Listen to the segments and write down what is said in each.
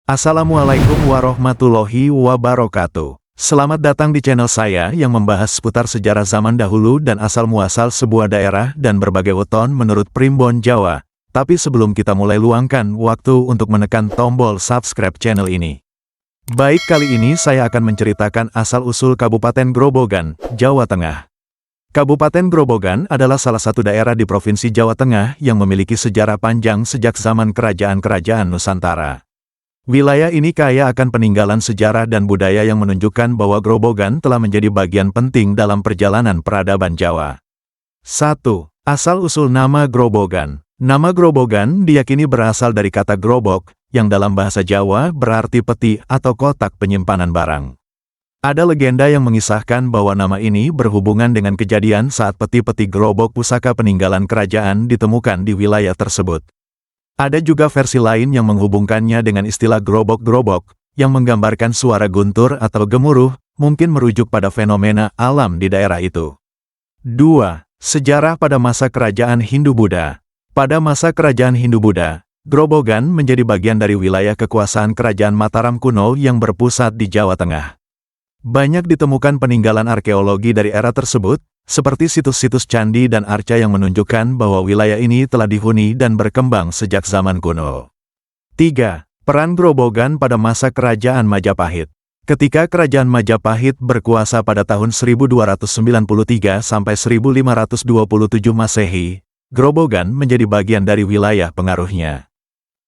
Assalamualaikum warahmatullahi wabarakatuh. Selamat datang di channel saya yang membahas seputar sejarah zaman dahulu dan asal-muasal sebuah daerah dan berbagai weton menurut Primbon Jawa. Tapi sebelum kita mulai, luangkan waktu untuk menekan tombol subscribe channel ini. Baik, kali ini saya akan menceritakan asal-usul Kabupaten Grobogan, Jawa Tengah. Kabupaten Grobogan adalah salah satu daerah di Provinsi Jawa Tengah yang memiliki sejarah panjang sejak zaman kerajaan-kerajaan Nusantara. Wilayah ini kaya akan peninggalan sejarah dan budaya yang menunjukkan bahwa Grobogan telah menjadi bagian penting dalam perjalanan peradaban Jawa. 1. Asal-usul nama Grobogan. Nama Grobogan diyakini berasal dari kata grobok, yang dalam bahasa Jawa berarti peti atau kotak penyimpanan barang. Ada legenda yang mengisahkan bahwa nama ini berhubungan dengan kejadian saat peti-peti gerobok pusaka peninggalan kerajaan ditemukan di wilayah tersebut. Ada juga versi lain yang menghubungkannya dengan istilah grobok-grobok, yang menggambarkan suara guntur atau gemuruh, mungkin merujuk pada fenomena alam di daerah itu. 2. Sejarah pada masa kerajaan Hindu-Buddha. Pada masa kerajaan Hindu-Buddha, Grobogan menjadi bagian dari wilayah kekuasaan kerajaan Mataram kuno yang berpusat di Jawa Tengah. Banyak ditemukan peninggalan arkeologi dari era tersebut, seperti situs-situs candi dan arca yang menunjukkan bahwa wilayah ini telah dihuni dan berkembang sejak zaman kuno. 3. Peran Grobogan pada masa kerajaan Majapahit. Ketika kerajaan Majapahit berkuasa pada tahun 1293 sampai 1527 Masehi, Grobogan menjadi bagian dari wilayah pengaruhnya.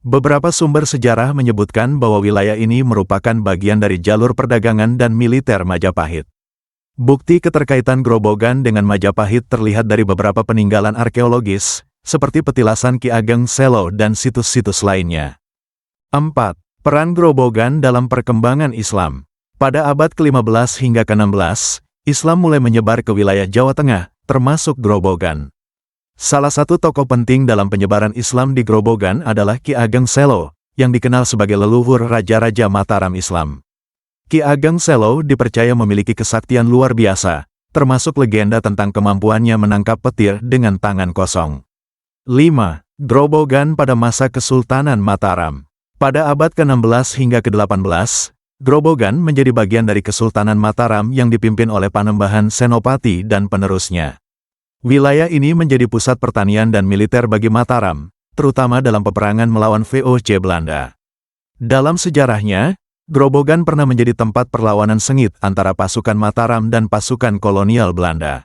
Beberapa sumber sejarah menyebutkan bahwa wilayah ini merupakan bagian dari jalur perdagangan dan militer Majapahit. Bukti keterkaitan Grobogan dengan Majapahit terlihat dari beberapa peninggalan arkeologis, seperti petilasan Ki Ageng Selo dan situs-situs lainnya. 4. Peran Grobogan dalam perkembangan Islam. Pada abad ke-15 hingga ke-16, Islam mulai menyebar ke wilayah Jawa Tengah, termasuk Grobogan. Salah satu tokoh penting dalam penyebaran Islam di Grobogan adalah Ki Ageng Selo, yang dikenal sebagai leluhur Raja-Raja Mataram Islam. Ki Ageng Selo dipercaya memiliki kesaktian luar biasa, termasuk legenda tentang kemampuannya menangkap petir dengan tangan kosong. 5. Grobogan pada masa Kesultanan Mataram. Pada abad ke-16 hingga ke-18, Grobogan menjadi bagian dari Kesultanan Mataram yang dipimpin oleh Panembahan Senopati dan penerusnya. Wilayah ini menjadi pusat pertanian dan militer bagi Mataram, terutama dalam peperangan melawan VOC Belanda. Dalam sejarahnya, Grobogan pernah menjadi tempat perlawanan sengit antara pasukan Mataram dan pasukan kolonial Belanda.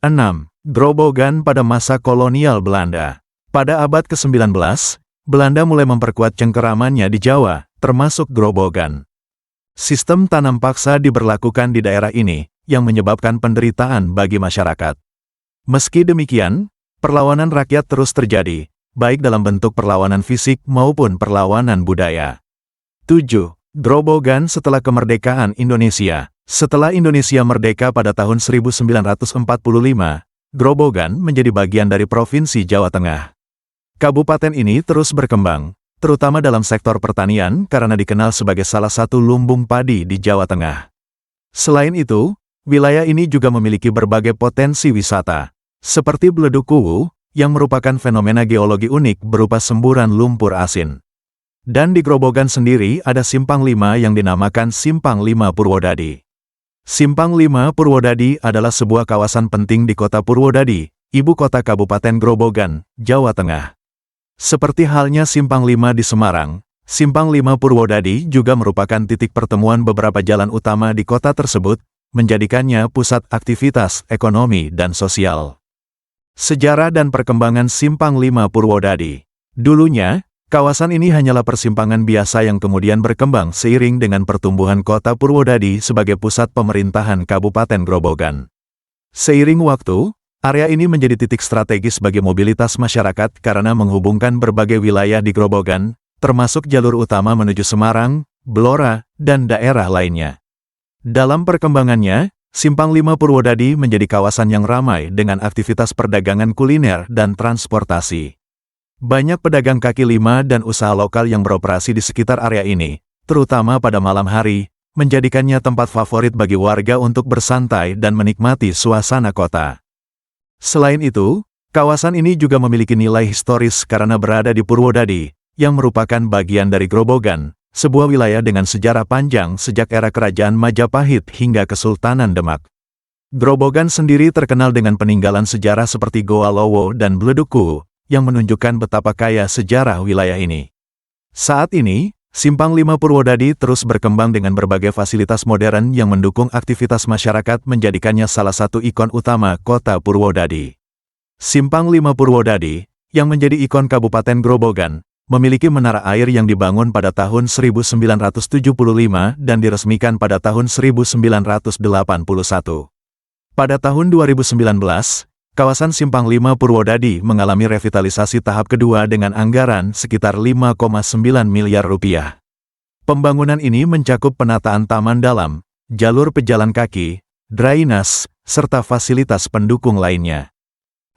6. Grobogan pada masa kolonial Belanda. Pada abad ke-19, Belanda mulai memperkuat cengkeramannya di Jawa, termasuk Grobogan. Sistem tanam paksa diberlakukan di daerah ini, yang menyebabkan penderitaan bagi masyarakat. Meski demikian, perlawanan rakyat terus terjadi, baik dalam bentuk perlawanan fisik maupun perlawanan budaya. 7. Grobogan setelah kemerdekaan Indonesia. Setelah Indonesia merdeka pada tahun 1945, Grobogan menjadi bagian dari Provinsi Jawa Tengah. Kabupaten ini terus berkembang, terutama dalam sektor pertanian karena dikenal sebagai salah satu lumbung padi di Jawa Tengah. Selain itu, wilayah ini juga memiliki berbagai potensi wisata, seperti Bledukuwu, yang merupakan fenomena geologi unik berupa semburan lumpur asin. Dan di Grobogan sendiri ada Simpang 5 yang dinamakan Simpang 5 Purwodadi. Simpang 5 Purwodadi adalah sebuah kawasan penting di kota Purwodadi, ibu kota Kabupaten Grobogan, Jawa Tengah. Seperti halnya Simpang 5 di Semarang, Simpang 5 Purwodadi juga merupakan titik pertemuan beberapa jalan utama di kota tersebut, menjadikannya pusat aktivitas ekonomi dan sosial. Sejarah dan perkembangan Simpang 5 Purwodadi. Dulunya, kawasan ini hanyalah persimpangan biasa yang kemudian berkembang seiring dengan pertumbuhan kota Purwodadi sebagai pusat pemerintahan Kabupaten Grobogan. Seiring waktu, area ini menjadi titik strategis bagi mobilitas masyarakat karena menghubungkan berbagai wilayah di Grobogan, termasuk jalur utama menuju Semarang, Blora, dan daerah lainnya. Dalam perkembangannya, Simpang 5 Purwodadi menjadi kawasan yang ramai dengan aktivitas perdagangan kuliner dan transportasi. Banyak pedagang kaki lima dan usaha lokal yang beroperasi di sekitar area ini, terutama pada malam hari, menjadikannya tempat favorit bagi warga untuk bersantai dan menikmati suasana kota. Selain itu, kawasan ini juga memiliki nilai historis karena berada di Purwodadi, yang merupakan bagian dari Grobogan, sebuah wilayah dengan sejarah panjang sejak era Kerajaan Majapahit hingga Kesultanan Demak. Grobogan sendiri terkenal dengan peninggalan sejarah seperti Goa Lowo dan Bleduku, yang menunjukkan betapa kaya sejarah wilayah ini. Saat ini, Simpang 5 Purwodadi terus berkembang dengan berbagai fasilitas modern yang mendukung aktivitas masyarakat menjadikannya salah satu ikon utama kota Purwodadi. Simpang 5 Purwodadi, yang menjadi ikon Kabupaten Grobogan, memiliki menara air yang dibangun pada tahun 1975 dan diresmikan pada tahun 1981. Pada tahun 2019, kawasan Simpang 5 Purwodadi mengalami revitalisasi tahap kedua dengan anggaran sekitar 5,9 miliar rupiah. Pembangunan ini mencakup penataan taman dalam, jalur pejalan kaki, drainase, serta fasilitas pendukung lainnya.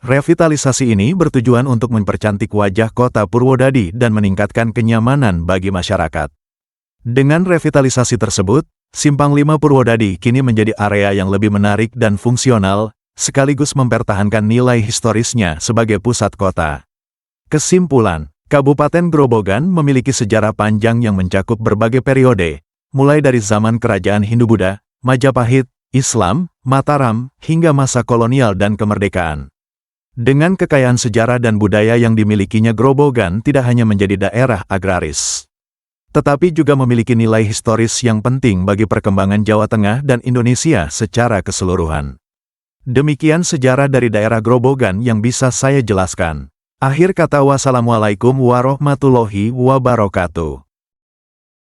Revitalisasi ini bertujuan untuk mempercantik wajah kota Purwodadi dan meningkatkan kenyamanan bagi masyarakat. Dengan revitalisasi tersebut, Simpang 5 Purwodadi kini menjadi area yang lebih menarik dan fungsional, sekaligus mempertahankan nilai historisnya sebagai pusat kota. Kesimpulan, Kabupaten Grobogan memiliki sejarah panjang yang mencakup berbagai periode, mulai dari zaman Kerajaan Hindu-Buddha, Majapahit, Islam, Mataram, hingga masa kolonial dan kemerdekaan. Dengan kekayaan sejarah dan budaya yang dimilikinya, Grobogan tidak hanya menjadi daerah agraris, tetapi juga memiliki nilai historis yang penting bagi perkembangan Jawa Tengah dan Indonesia secara keseluruhan. Demikian sejarah dari daerah Grobogan yang bisa saya jelaskan. Akhir kata, wassalamualaikum warahmatullahi wabarakatuh.